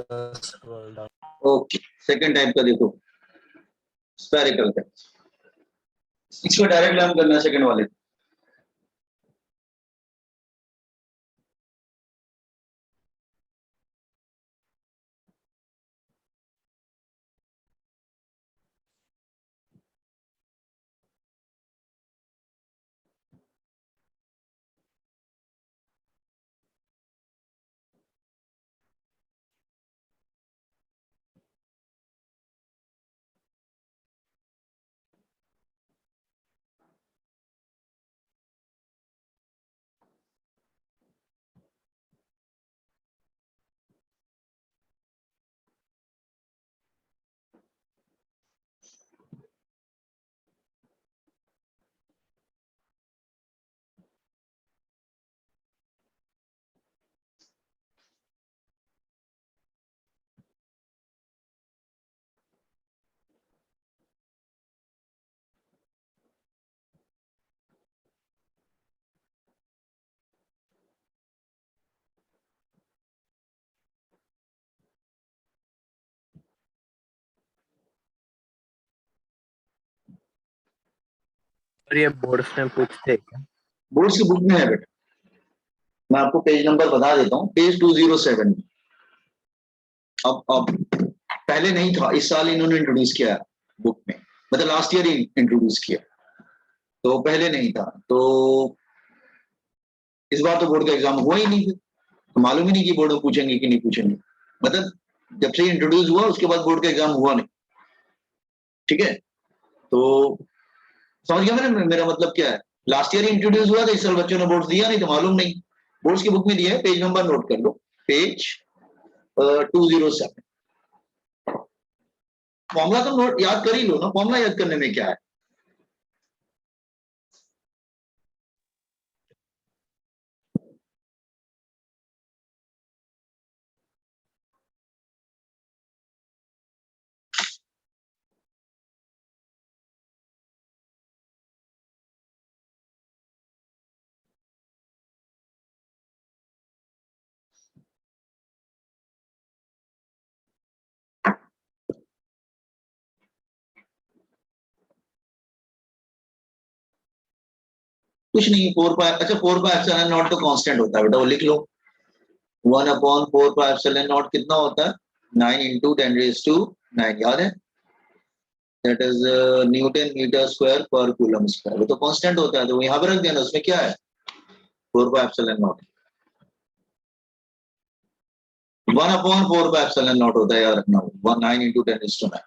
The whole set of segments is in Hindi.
ओके, सेकंड टाइप का देखो, स्फेरिकल का, इसको डायरेक्ट लर्न करना है सेकंड वाले। और ये बोर्ड्स में पूछते हैं क्या? बोर्ड्स की बुक में है बेटा, मैं आपको पेज नंबर बता देता हूँ, पेज 207। अब पहले नहीं था, इस साल इन्होंने इंट्रोड्यूस किया बुक में, मतलब लास्ट ईयर ही इंट्रोड्यूस किया, तो पहले नहीं था। तो इस बार तो बोर्ड का एग्जाम हुआ ही नहीं, फिर तो मालूम ही नहीं कि बोर्ड में पूछेंगे कि नहीं पूछेंगे। मतलब जब से इंट्रोड्यूस हुआ उसके बाद बोर्ड का एग्जाम हुआ नहीं। ठीक है, तो समझ गया मेरा मतलब क्या है। लास्ट ईयर इंट्रोड्यूस हुआ था, इस साल बच्चों ने बोर्ड दिया नहीं तो मालूम नहीं। बोर्ड्स की बुक में दिया है, पेज नंबर नोट कर लो, पेज 207। फॉर्मूला तो नोट याद कर ही लो ना, फॉर्मूला याद करने में क्या है। कुछ नहीं, 4 पाई, अच्छा 4 पाई एप्सिलॉन नॉट तो कांस्टेंट होता है बेटा, वो लिख लो। 1/4 पाई एप्सिलॉन नॉट कितना होता है? 9 × 10⁻⁹ याद है? That is newton metre square per coulomb square, वो तो कांस्टेंट होता है, तो वो यहाँ पे रख देना, उसमें क्या है 4 pi epsilon not. 1/4 pi epsilon not होता है, याद रखना, 9 × 10⁻⁹।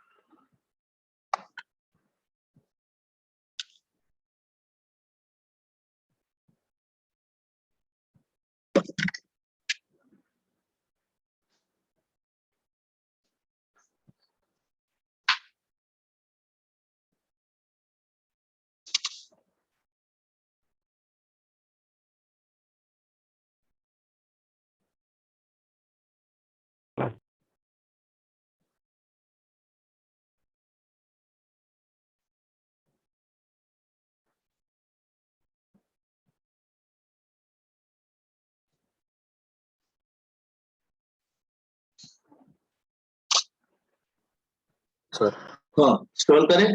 सर हाँ, स्क्रॉल करें,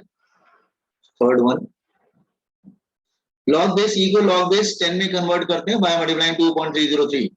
थर्ड वन, लॉग बेस ई को लॉग बेस 10 में कन्वर्ट करते हैं बाय मल्टीप्लाइंग 2.303।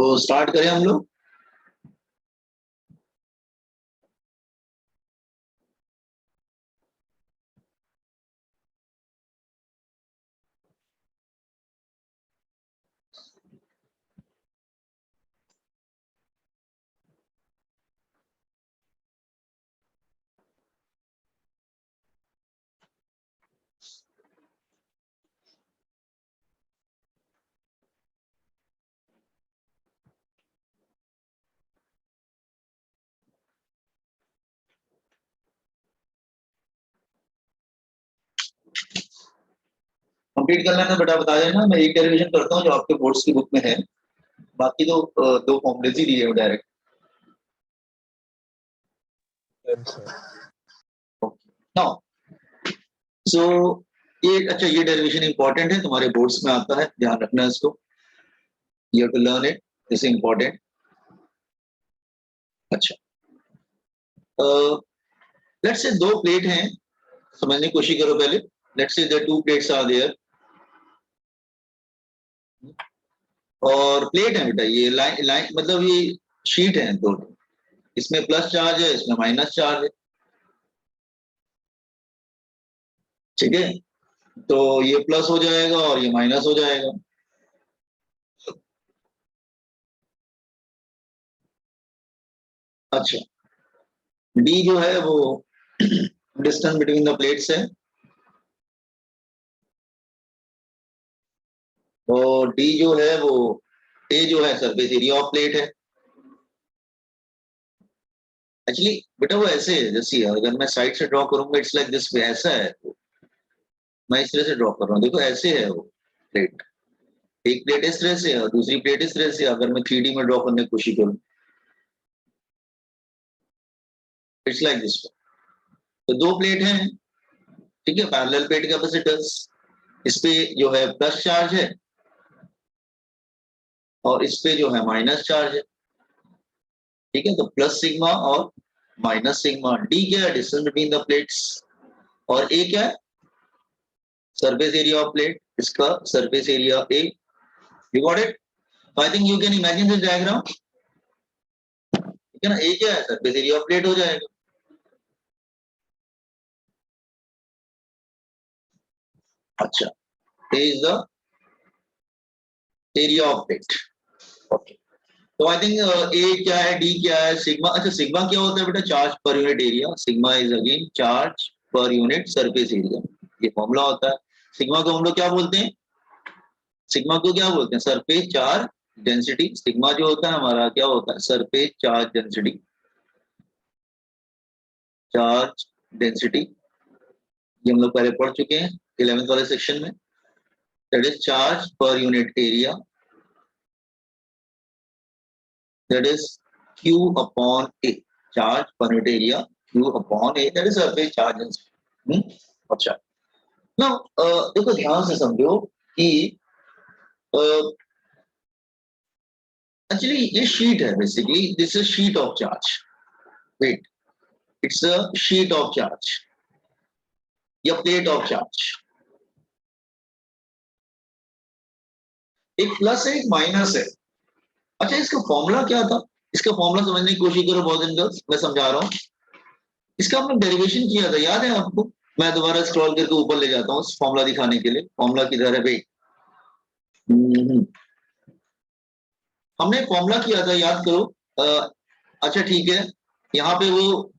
तो स्टार्ट करें हम लोग। कंप्लीट कर लेना बेटा, बता देना, मैं एक डेरिवेशन करता हूँ जो आपके बोर्ड्स की बुक में है, बाकी तो दो फॉर्मुलेज ही दिए डायरेक्ट। नाउ सो ये अच्छा, ये डेरिवेशन इंपॉर्टेंट है, तुम्हारे बोर्ड्स में आता है, ध्यान रखना इसको, you have to learn it, this is important. अच्छा, लेट्स से दो प्लेट हैं, समझने की कोशिश करो पहले। Let's say there two plates are there, और प्लेट है बेटा, ये लाइन लाइन मतलब ये शीट है दो, इसमें प्लस चार्ज है, इसमें माइनस चार्ज है, ठीक है। तो ये प्लस हो जाएगा और ये माइनस हो जाएगा। अच्छा, डी जो है वो डिस्टेंस बिटवीन द प्लेट्स है, और डी जो है वो, ए जो है सरफेस एरिया ऑफ प्लेट है। एक्चुअली बेटा वो ऐसे है, जैसे अगर मैं साइड से ड्रॉ करूंगा इट्स लाइक दिस वे, ऐसा है, मैं इस तरह से ड्रॉ कर रहा हूँ, देखो ऐसे है वो प्लेट, एक प्लेट इस तरह से और दूसरी प्लेट इस तरह से, अगर मैं 3D में ड्रॉ करने की कोशिश करूँ इट्स लाइक दिस। तो दो प्लेट हैं, ठीक है, पैरेलल प्लेट कैपेसिटर्स, इस पे जो है प्लस चार्ज है और इस पे जो है माइनस चार्ज है, ठीक है। तो प्लस सिग्मा और माइनस सिग्मा, डी क्या है, डिस्टेंस बिटवीन द प्लेट्स, और ए क्या है, सरफेस एरिया ऑफ प्लेट, इसका surface area A. You got it? I think you can imagine this diagram, ठीक है ना। ए क्या है, सरफेस एरिया ऑफ प्लेट हो जाएगा। अच्छा, A is the area of plate, okay. तो आई थिंक ए क्या है, डी क्या है, सिग्मा। अच्छा, सिग्मा क्या होता है बेटा, charge per unit area, sigma is again charge per unit surface area, ये फॉर्मूला होता है। सिग्मा को हम लोग क्या बोलते हैं, सिग्मा को क्या बोलते हैं, सरफेस चार्ज डेंसिटी। सिग्मा जो होता है हमारा क्या होता है, surface charge density, charge density, ये हम लोग पहले पढ़ चुके हैं 11th वाले सेक्शन में, that is charge per unit area, that is q upon a, charge per unit area q upon a, that is surface charge density। अच्छा, now देखो ध्यान से समझो कि एक्चुअली ये शीट है, basically this is sheet of charge, wait, it's a sheet of charge या प्लेट ऑफ चार्ज, एक प्लस है एक माइनस है। अच्छा, इसका फॉर्मूला क्या था, इसका फॉर्मूला समझने की कोशिश करो बॉयज एंड गर्ल्स, मैं समझा रहा हूँ। इसका हमने डेरिवेशन किया था, याद है आपको? मैं दोबारा स्क्रॉल करके ऊपर ले जाता हूँ फॉर्मूला दिखाने के लिए। फॉर्मूला किधर है भाई? हमने फॉर्मूला किया था, याद करो। अच्छा ठीक है, यहाँ पे वो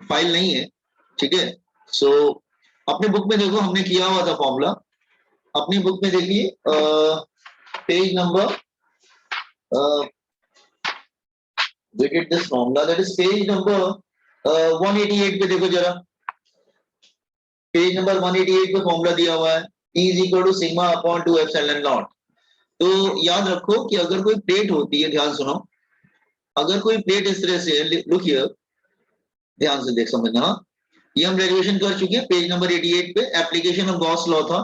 फाइल नहीं है, ठीक है। सो अपने बुक में देखो, हमने किया हुआ था फॉर्मूला, अपनी बुक में देखिए, page number, we did this formula, that is page number 188 पे देखो जरा, पेज नंबर 188 पे फॉर्मूला दिया हुआ है, E is equal to sigma upon 2 epsilon naught। तो याद रखो कि अगर कोई प्लेट होती है, ध्यान सुनो, अगर कोई प्लेट इस तरह से, लुक हियर, ध्यान से देख समझना, ये हम डेरिवेशन कर चुके हैं पेज नंबर 88 पे, एप्लीकेशन ऑफ गॉस लॉ था।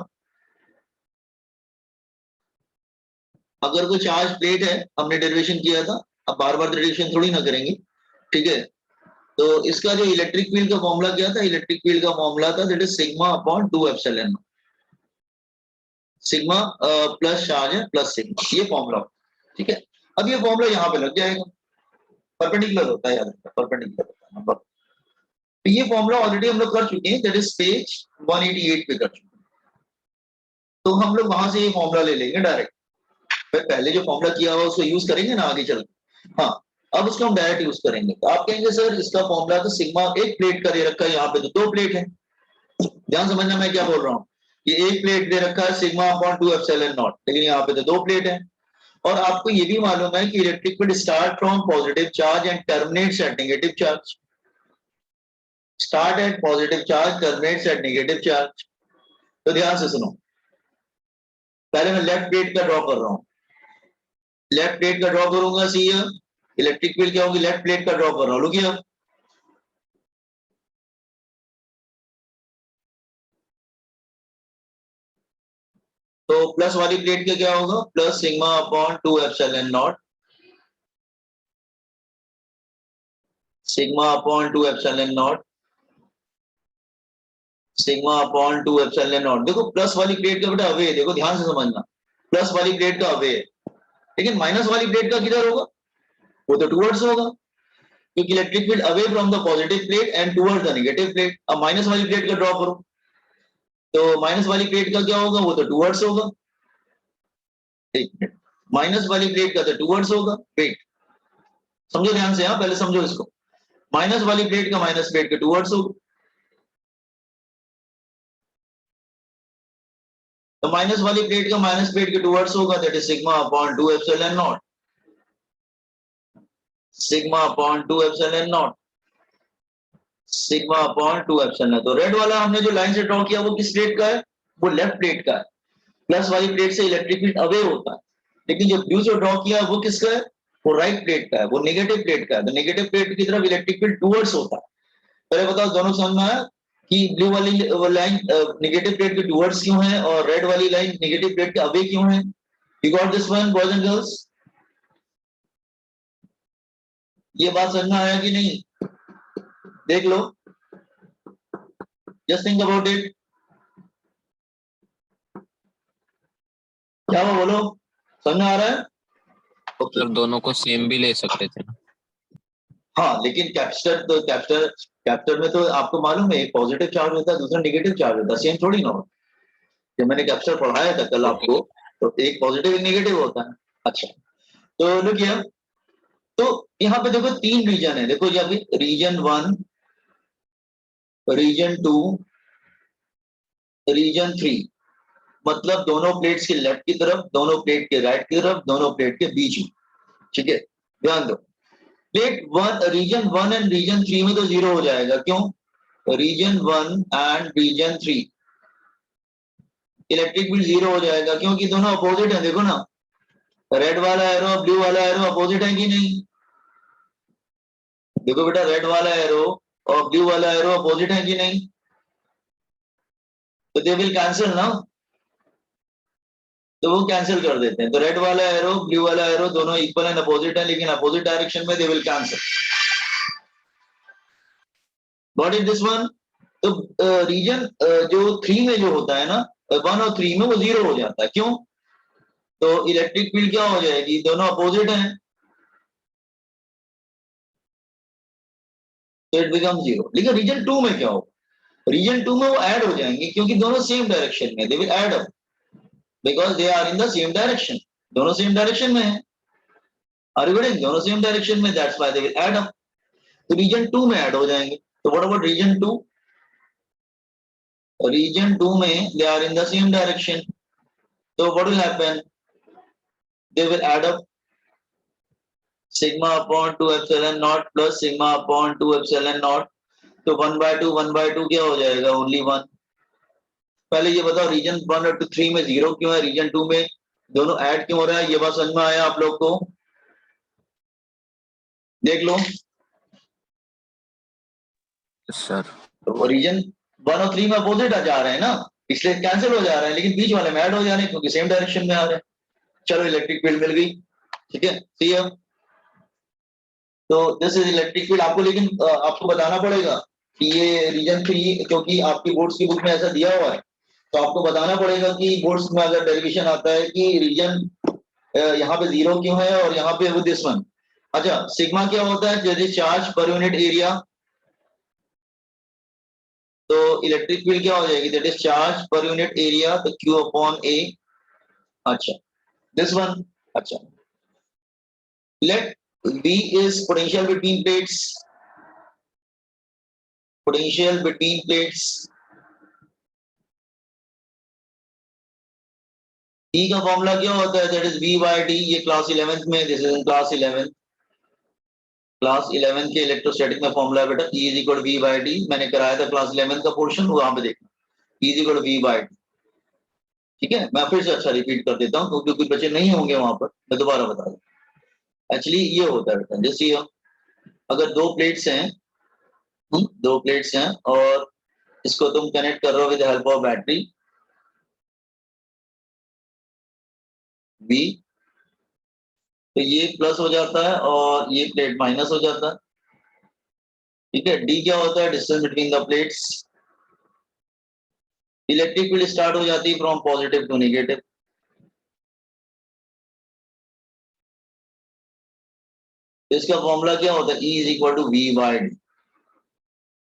अगर कोई चार्ज प्लेट है, हमने डेरिवेशन किया था, अब बार बार डेरिवेशन थोड़ी ना करेंगे, ठीक है। तो इसका जो इलेक्ट्रिक फील्ड का फॉर्मूला क्या था, इलेक्ट्रिक फील्ड का फॉर्मूला था that is sigma upon 2 epsilon, sigma plus charge है प्लस सिग्मा, ये फॉर्मूला, ठीक है। अब ये फॉर्मूला यहाँ पे लग जाएगा, परपेंडिकुलर होता है, याद रखना परपेंडिकुलर होता है नंबर। तो ये फॉर्मूला ऑलरेडी हम लोग कर चुके हैं, दैट इज पेज 188 पे कर चुके हैं। तो हम लोग वहां से ये फॉर्मूला ले लेंगे डायरेक्ट, फिर पहले जो फॉर्मूला किया हुआ उसको यूज करेंगे ना आगे चल के। हाँ, अब उसको हम डायरेक्ट यूज करेंगे। तो आप कहेंगे सर इसका फॉर्मूला तो सिग्मा एक प्लेट का दे रखा है, यहाँ पे तो 2 प्लेट है। ध्यान समझना मैं क्या बोल रहा हूँ, ये एक प्लेट दे रखा है सिग्मा अपॉन 2 एप्सिलॉन नॉट, लेकिन यहाँ पे तो 2 प्लेट है। और आपको ये भी मालूम है कि electric field start from positive charge and terminates at negative charge, start at positive charge terminates at negative charge. तो ध्यान से सुनो, पहले मैं लेफ्ट प्लेट का ड्रॉ कर रहा हूँ, लेफ्ट प्लेट का ड्रॉ करूंगा, सी इलेक्ट्रिक फील्ड क्या होगी, लेफ्ट प्लेट का ड्रॉ कर रहा हूँ, रुकिए। तो प्लस वाली प्लेट का क्या होगा, plus sigma upon 2 epsilon not, sigma upon 2 epsilon not, sigma upon 2 epsilon not. देखो प्लस वाली प्लेट का बेटा अवे, देखो ध्यान से समझना, प्लस वाली प्लेट का अवे है, लेकिन माइनस वाली प्लेट का किधर होगा, वो तो टुवर्ड्स होगा, क्योंकि electric field away from the positive plate and towards the negative plate. अब माइनस वाली प्लेट का ड्रॉ करो, तो माइनस वाली प्लेट का क्या होगा, वो तो टुवर्ड्स होगा। एक मिनट, माइनस वाली प्लेट का तो टुवर्ड्स होगा, वेट समझो ध्यान से, पहले समझो इसको, माइनस वाली प्लेट का माइनस प्लेट के टुवर्ड्स होगा, तो माइनस वाली प्लेट का माइनस प्लेट के टुवर्ड्स होगा, that is sigma upon 2 epsilon not, sigma upon 2 epsilon not, sigma upon 2 epsilon. तो रेड वाला हमने जो लाइन से ड्रॉ किया वो किस प्लेट का है, वो लेफ्ट प्लेट का है, प्लस वाली प्लेट से इलेक्ट्रिक फील्ड अवे होता है। लेकिन जो ब्लू से ड्रॉ किया वो किसका है, वो राइट प्लेट का है, वो नेगेटिव प्लेट का है। तो नेगेटिव प्लेट की तरफ इलेक्ट्रिक फील्ड टुवर्ड्स होता है। पहले बताओ दोनों समझ में आया कि ब्लू वाली लाइन नेगेटिव प्लेट के टुवर्ड्स क्यों है और रेड वाली लाइन नेगेटिव प्लेट के अवे क्यों है। You got this one boys and girls, ये बात समझ में आया कि नहीं, देख लो, जस्ट थिंक अबाउट इट, क्या वो बोलो, समझ में आ रहा है। सर दोनों को सेम भी ले सकते थे ना। हाँ, लेकिन कैप्स्टर में तो आपको मालूम है एक पॉजिटिव चार्ज होता है, दूसरा नेगेटिव चार्ज होता है, सेम थोड़ी ना हो। जब मैंने कैप्स्टर पढ़ाया था कल आपको, तो एक पॉजिटिव एक नेगेटिव होता है। अच्छा, तो लुक हियर, तो यहाँ पे देखो 3 रीजन है, देखो यहाँ पे रीजन 1, रीजन 2, रीजन 3, मतलब दोनों प्लेट्स के लेफ्ट की तरफ, दोनों प्लेट के राइट की तरफ, दोनों प्लेट के बीच में। ठीक है, ध्यान दो, प्लेट 1 रीजन 1 एंड रीजन 3 में तो 0 हो जाएगा, क्यों, region 1 and region 3 electric field 0 हो जाएगा, क्योंकि दोनों अपोजिट है। देखो ना, रेड वाला एरो ब्लू वाला एरो अपोजिट है कि नहीं, देखो बेटा रेड वाला एरो और ब्लू वाला एरो अपोजिट है कि नहीं, तो दे विल कैंसिल ना, तो वो कैंसिल कर देते हैं। तो रेड वाला एरो ब्लू वाला एरो दोनों इक्वल एंड अपोजिट है, लेकिन अपोजिट डायरेक्शन में they will cancel. What is this one, तो रीजन जो 3 में जो होता है ना, 1 और 3 में वो 0 हो जाता है, क्यों, तो इलेक्ट्रिक फील्ड क्या हो जाएगी, दोनों अपोजिट हैं, तो इट बिकम 0। लेकिन रीजन 2 में क्या हो, रीजन 2 में वो ऐड हो जाएंगे, क्योंकि दोनों सेम डायरेक्शन में, they will add up because they are in the same direction, दोनों सेम डायरेक्शन में है, आर यू गेटिंग, दोनों सेम डायरेक्शन में, that's why they will add up, तो रीजन 2 में ऐड हो जाएंगे। तो व्हाट अबाउट रीजन 2, रीजन 2 में they are in the same direction, तो what will happen, they will add up sigma upon 2 epsilon not plus sigma upon 2 epsilon not, तो 1/2 क्या हो जाएगा, ओनली 1। पहले ये बताओ रीजन 1 और 3 में 0 क्यों है, रीजन 2 में दोनों ऐड क्यों हो रहा है, ये बात समझ में आया आप लोग को, देख लो। सर तो रीजन 1 और 3 में अपोजिट जा रहे हैं ना, इसलिए कैंसिल हो जा रहे हैं, लेकिन बीच वाले में ऐड हो जा रहे हैं क्योंकि सेम डायरेक्शन में आ रहे हैं। चलो इलेक्ट्रिक फील्ड मिल गई, ठीक है, सी है। तो दिस इज इलेक्ट्रिक फील्ड। आपको लेकिन आपको बताना पड़ेगा कि ये रीजन 3, क्योंकि आपकी बोर्ड्स की बुक में ऐसा दिया हुआ है, तो आपको बताना पड़ेगा कि बोर्ड्स में अगर डेरिवेशन आता है कि रीजन यहाँ पे 0 क्यों है और यहाँ पे वो दिस वन। अच्छा, सिग्मा क्या होता है? That is charge per unit area. तो इलेक्ट्रिक फील्ड क्या हो जाएगी? That is charge per unit area, तो Q अपॉन A। अच्छा, दिस वन। अच्छा, let V is potential between plates, potential between plates। E का फॉर्मूला क्या होता है? That is V by D। ये क्लास 11th में, this is class 11th, class 11th के इलेक्ट्रोस्टैटिक में फॉर्मूला है बेटा, E is equal V by D। मैंने कराया था क्लास 11th का पोर्शन, वहां पे देखना, E is equal V by D। ठीक है, मैं फिर से अच्छा रिपीट कर देता हूँ क्योंकि कुछ बच्चे नहीं होंगे वहां पर, मैं दोबारा बता दूं। एक्चुअली ये होता है बेटा, जैसे अगर दो प्लेट्स हैं, दो प्लेट्स हैं और इसको तुम कनेक्ट कर रहे हो with help of battery B, तो ये प्लस हो जाता है और ये प्लेट माइनस हो जाता है। ठीक है, डी क्या होता है? Distance between the plates. Electric field start हो जाती है फ्रॉम पॉजिटिव टू नेगेटिव। इसका फॉर्मूला क्या होता है? E is equal to V by D.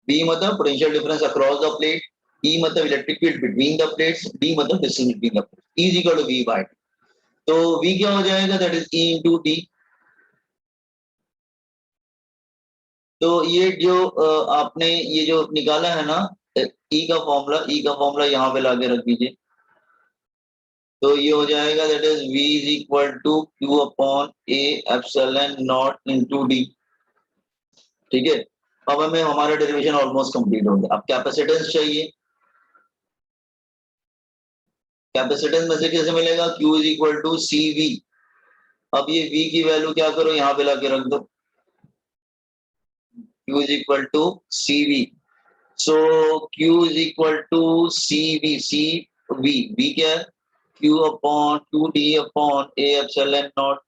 V मतलब potential difference across the plate, E मतलब electric field between the plates, D मतलब distance between the plates. E is equal to V by D. तो V क्या हो जाएगा? That is E into D. तो ये जो आपने ये जो निकाला है ना E का फॉर्मूला, E का फॉर्मूला यहाँ पे लाके रख दीजिए। तो ये हो जाएगा that is V is equal to Q upon A epsilon naught into D। ठीक है, अब हमें हमारा डेरिवेशन ऑलमोस्ट कंप्लीट हो गया। अब कैपेसिटेंस चाहिए। कैपेसिटेंस में से कैसे मिलेगा? Q is equal to CV। अब ये V की वैल्यू क्या करो, यहाँ पे लाके रख दो, Q is equal to CV। So Q is equal to CV, V क्या है? Q upon 2D upon A epsilon not.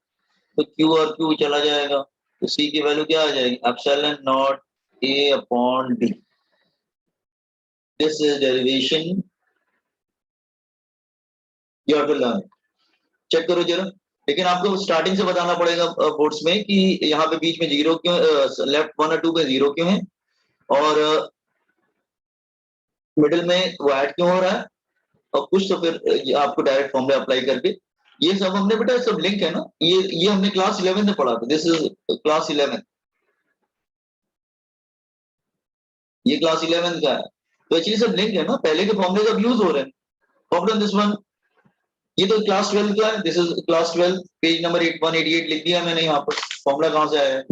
तो Q और Q चला जाएगा, तो C की वैल्यू क्या आ जाएगी? Epsilon naught A upon D। This is derivation you have to learn. Check करो जरा। लेकिन आपको स्टार्टिंग से बताना पड़ेगा बोर्ड्स में कि यहाँ पे बीच में जीरो क्यों, लेफ्ट 1 और 2 पे जीरो क्यों है, और मिडिल में वो ऐड क्यों हो रहा है, और कुछ तो फिर ये आपको डायरेक्ट फॉर्मूला अप्लाई करके ये सब हमने बेटा, सब लिंक है ना, ये हमने क्लास 11 में पढ़ा था। दिस इज क्लास 11, ये क्लास 11 का है। तो एक्चुअली सब लिंक है ना, पहले के फॉर्मूले अब यूज हो रहे हैं। प्रॉब्लम दिस वन, ये तो क्लास 12 का है। This is class 12, page number 188 लिख दिया मैंने यहाँ पर। फॉर्मूला कहाँ से आया है?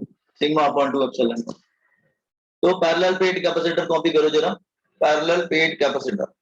Sigma upon 2 epsilon. तो पैरेलल प्लेट कैपेसिटर कॉपी करो जरा, पैरेलल प्लेट कैपेसिटर।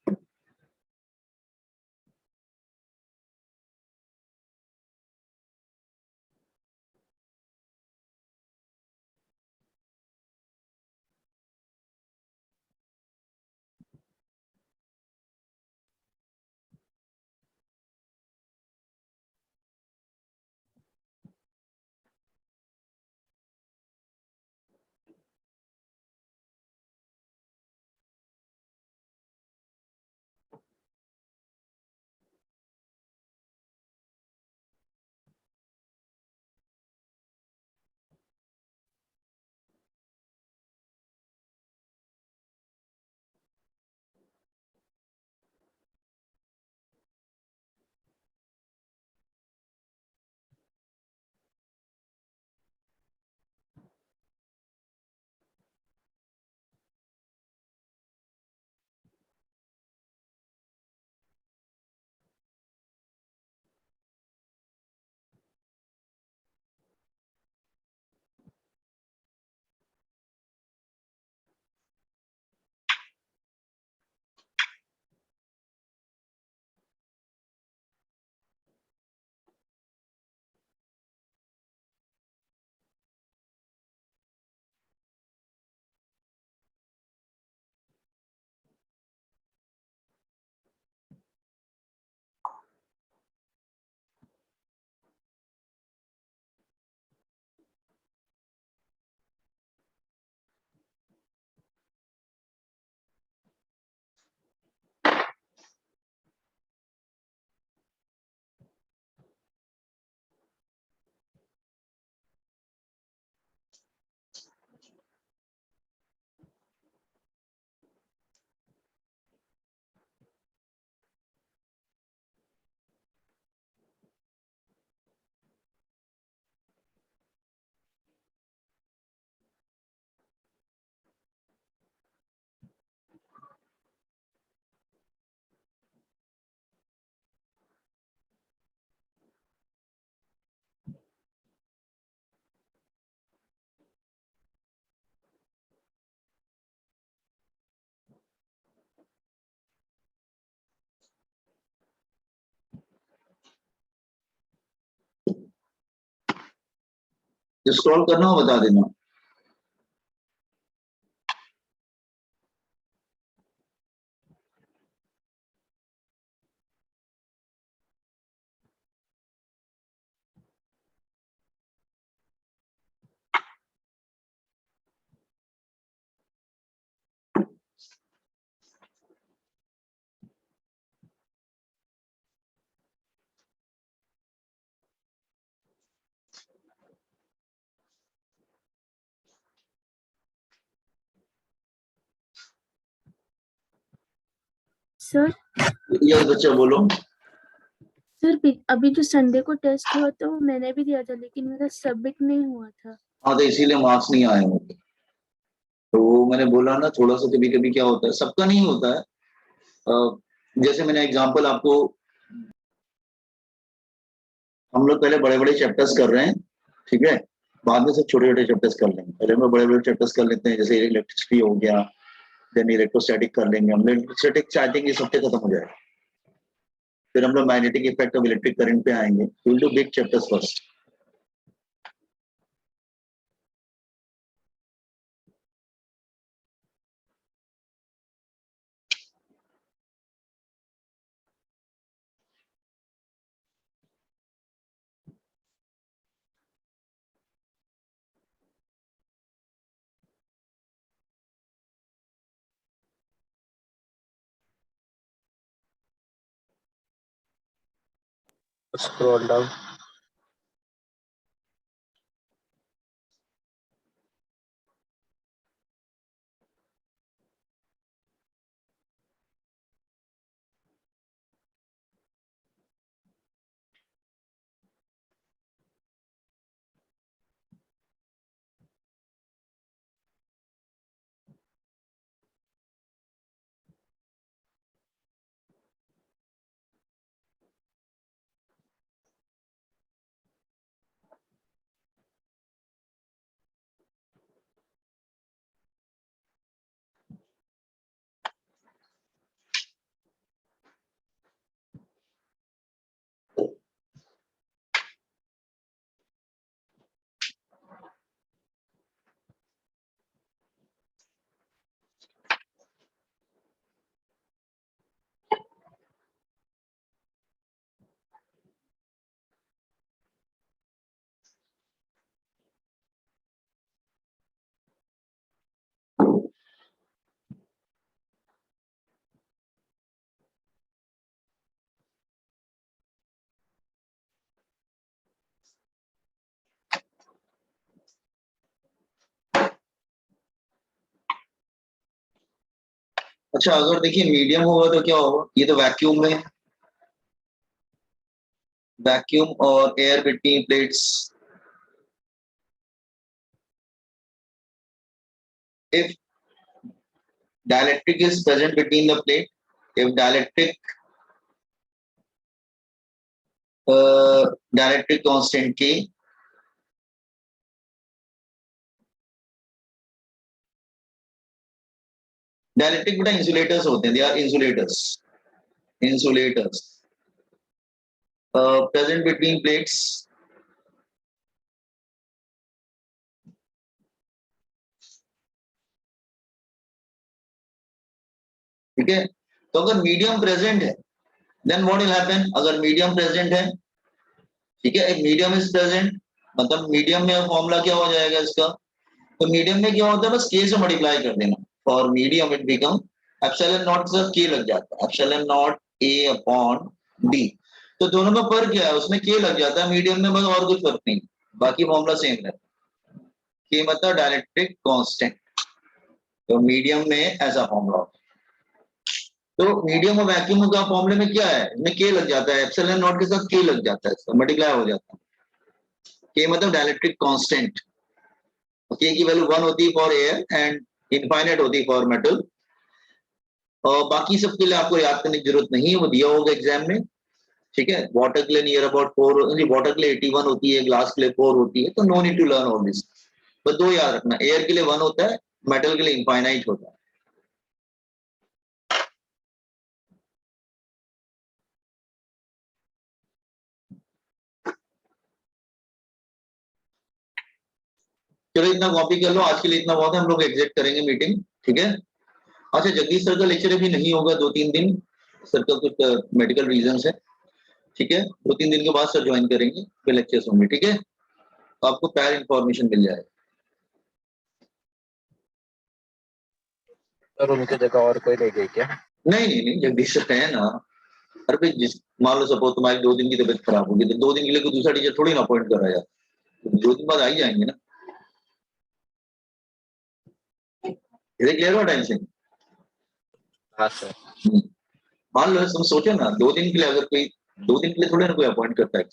जो स्क्रॉल करना हो बता देना। सर यस बच्चा बोलो। सर अभी जो संडे को टेस्ट हुआ था वो मैंने भी दिया था, लेकिन मेरा सबमिट नहीं हुआ था। हाँ तो इसीलिए मार्क्स नहीं आए होंगे। तो वो मैंने बोला ना, थोड़ा सा कभी कभी क्या होता है, सबका नहीं होता है। जैसे मैंने एग्जांपल आपको, हम लोग पहले बड़े बड़े चैप्टर्स कर रहे हैं, ठीक है, बाद में सब छोटे छोटे चैप्टर्स कर लेंगे। पहले हम लोग बड़े बड़े चैप्टर्स कर लेते हैं, जैसे इलेक्ट्रिसिटी हो गया, देन इलेक्ट्रोस्टैटिक कर लेंगे हम। इलेक्ट्रोस्टैटिक आई थिंक इस हफ्ते खत्म हो जाएगा। फिर हम लोग magnetic effect of electric current पे आएंगे। Will do big chapters first. Scroll down. अच्छा, अगर देखिए मीडियम होगा तो क्या होगा, ये तो वैक्यूम में, वैक्यूम और air between plates. If dielectric is present between the plate, if dielectric constant K, dielectric बेटा insulators होते हैं, they are insulators present between plates. ठीक है, तो अगर मीडियम प्रेजेंट है, देन व्हाट विल हैपन, अगर मीडियम प्रेजेंट है, ठीक है, एक मीडियम इज प्रेजेंट, मतलब मीडियम में फॉर्मूला क्या हो जाएगा इसका, तो मीडियम में क्या होता है, बस k से मल्टीप्लाई कर देना। For medium it become epsilon not से k लग जाता है, epsilon naught a upon d। तो दोनों में फर्क क्या है, उसमें k लग जाता है, मीडियम में बस और कुछ फर्क नहीं, बाकी फॉर्मूला सेम है। k मतलब डायलेक्ट्रिक कांस्टेंट, तो मीडियम में ऐसा फॉर्मूला होता है। तो मीडियम और वैक्यूम का फॉर्मूले में क्या है, इसमें k लग जाता है, एप्सिलॉन नॉट के साथ k लग जाता है, इसका मल्टीप्लाई हो जाता है। k मतलब डायलेक्ट्रिक कांस्टेंट, k की वैल्यू 1 होती है फॉर एयर एंड इनफाइनाइट होती है फॉर मेटल। और बाकी सबके लिए आपको याद करने की जरूरत नहीं है, वो दिया होगा एग्जाम में, ठीक है। वाटर के लिए नियर अबाउट 4, वाटर के लिए 81 होती है, ग्लास के लिए 4 होती है, तो no need to learn all this. बस दो याद रखना, एयर के लिए 1 होता है, मेटल के लिए इनफाइनाइट होता है। चलो इतना कॉपी कर लो, आज के लिए इतना बहुत है, हम लोग एग्जिट करेंगे मीटिंग, ठीक है। अच्छा, जगदीश सर का लेक्चर अभी नहीं होगा 2-3 दिन, सर का कुछ मेडिकल रीजंस है, ठीक है। 2-3 दिन के बाद सर ज्वाइन करेंगे, फिर लेक्चर्स होंगे, ठीक है। तो आपको प्रायर इंफॉर्मेशन मिल जाएगा। सर उनकी जगह और कोई ले गई क्या? नहीं, जगदीश सर है ना। अरे भाई, जिस मान लो सपोज तुम्हारी 2 दिन की तबीयत खराब होगी, तो 2 दिन के लिए कोई दूसरा टीचर थोड़ी ना अपॉइंट करा यार, 2 दिन बाद आ ही जाएंगे ना। ये क्लियर हुआ टाइम से? हाँ सर। मान लो तुम सोचो ना, 2 दिन के लिए अगर कोई 2 दिन के लिए थोड़ी ना कोई अपॉइंट करता है,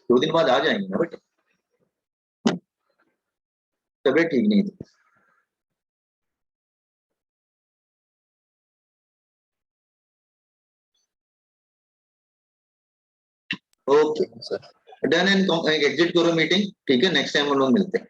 2 दिन बाद आ जाएंगे ना बेटा, तबीयत ठीक नहीं थी। Okay sir done and exit करो मीटिंग, ठीक है। नेक्स्ट टाइम हम लोग मिलते हैं।